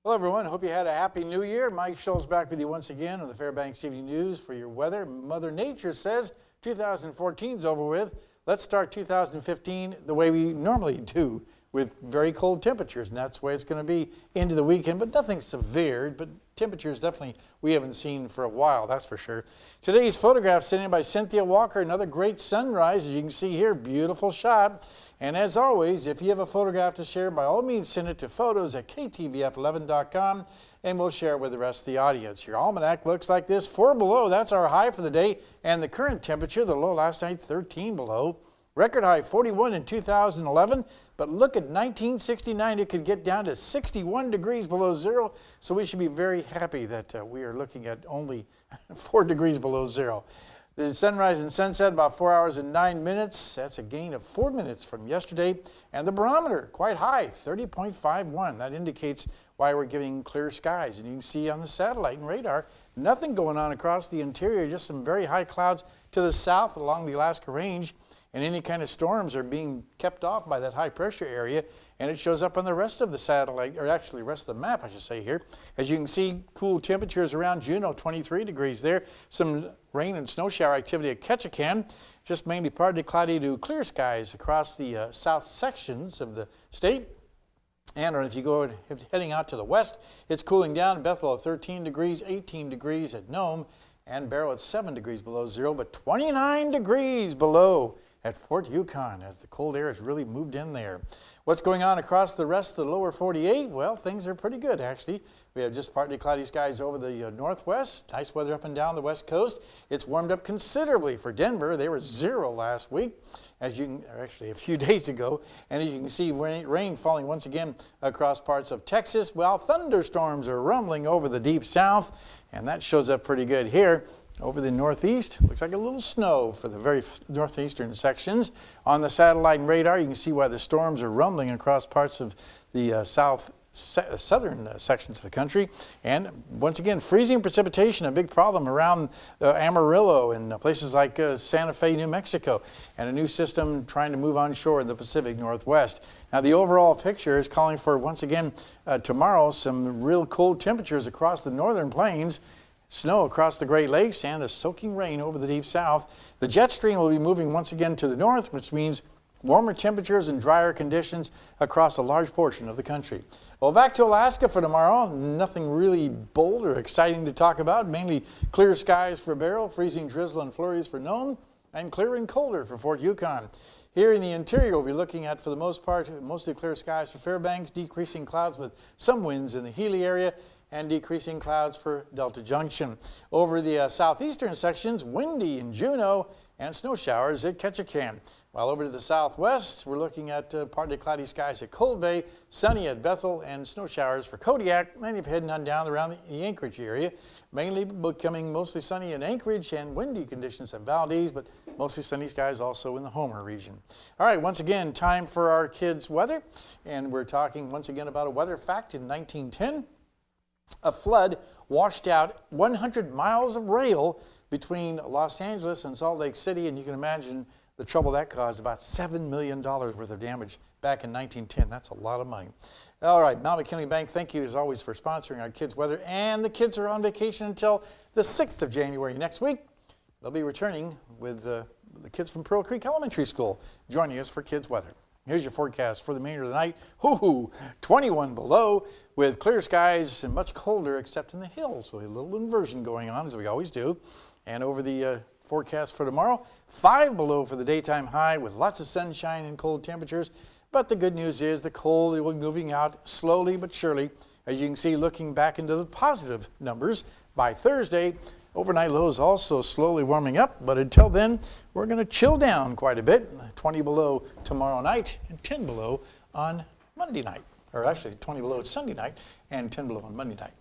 Hello, everyone. Hope you had a happy new year. Mike Schultz back with you once again on the Fairbanks Evening News for your weather. Mother Nature says 2014 is over with. Let's start 2015 the way we normally do, with very cold temperatures, and that's the way it's going to be into the weekend, but nothing severe, but temperatures definitely we haven't seen for a while, that's for sure. Today's photograph sent in by Cynthia Walker, another great sunrise, as you can see here, beautiful shot. And as always, if you have a photograph to share, by all means send it to photos@ktvf11.com and we'll share it with the rest of the audience. Your almanac looks like this, 4 below, that's our high for the day, and the current temperature, the low last night, 13 below. Record high 41 in 2011, but look at 1969, it could get down to 61 degrees below zero, so we should be very happy that we are looking at only 4 degrees below zero. The sunrise and sunset about 4 hours and 9 minutes. That's a gain of 4 minutes from yesterday. And the barometer, quite high, 30.51. That indicates why we're getting clear skies. And you can see on the satellite and radar, nothing going on across the interior, just some very high clouds to the south along the Alaska Range. And any kind of storms are being kept off by that high pressure area, and it shows up on the rest of the satellite, or actually rest of the map, I should say here. As you can see, cool temperatures around Juneau, 23 degrees there. Some rain and snow shower activity at Ketchikan, just mainly partly cloudy to clear skies across the south sections of the state. And if you go heading out to the west, it's cooling down. Bethel at 13 degrees, 18 degrees at Nome, and Barrow at 7 degrees below zero, but 29 degrees below at Fort Yukon as the cold air has really moved in there. What's going on across the rest of the lower 48? Well, things are pretty good, actually. We have just partly cloudy skies over the northwest. Nice weather up and down the west coast. It's warmed up considerably for Denver. They were 0 last week, actually a few days ago. And as you can see, rain falling once again across parts of Texas, while thunderstorms are rumbling over the deep south. And that shows up pretty good here. Over the northeast, looks like a little snow for the very northeastern sections. On the satellite and radar, you can see why the storms are rumbling across parts of the southern sections of the country. And once again, freezing precipitation, a big problem around Amarillo and places like Santa Fe, New Mexico, and a new system trying to move onshore in the Pacific Northwest. Now, the overall picture is calling for, once again, tomorrow, some real cold temperatures across the northern plains, snow across the Great Lakes, and a soaking rain over the deep south. The jet stream will be moving once again to the north, which means warmer temperatures and drier conditions across a large portion of the country. Well, back to Alaska for tomorrow. Nothing really bold or exciting to talk about. Mainly clear skies for Barrow, freezing drizzle and flurries for Nome, and clear and colder for Fort Yukon. Here in the interior, we'll be looking at, for the most part, mostly clear skies for Fairbanks, decreasing clouds with some winds in the Healy area, and decreasing clouds for Delta Junction. Over the southeastern sections, windy in Juneau and snow showers at Ketchikan. While over to the southwest, we're looking at partly cloudy skies at Cold Bay, sunny at Bethel, and snow showers for Kodiak, and if heading on down around the Anchorage area. Mainly becoming mostly sunny in Anchorage and windy conditions at Valdez, but mostly sunny skies also in the Homer region. All right, once again, time for our kids' weather, and we're talking once again about a weather fact in 1910. A flood washed out 100 miles of rail between Los Angeles and Salt Lake City, and you can imagine the trouble that caused, about $7 million worth of damage back in 1910. That's a lot of money. All right, Mount McKinley Bank, thank you as always for sponsoring our kids' weather, and the kids are on vacation until the 6th of January next week. They'll be returning with the kids from Pearl Creek Elementary School joining us for kids' weather. Here's your forecast for the remainder of the night. 21 below with clear skies and much colder except in the hills. So a little inversion going on as we always do. And over the forecast for tomorrow, 5 below for the daytime high with lots of sunshine and cold temperatures. But the good news is the cold will be moving out slowly but surely. As you can see, looking back into the positive numbers by Thursday. Overnight lows also slowly warming up, but until then, we're going to chill down quite a bit. 20 below tomorrow night and 10 below on Monday night. Or actually 20 below Sunday night and 10 below on Monday night.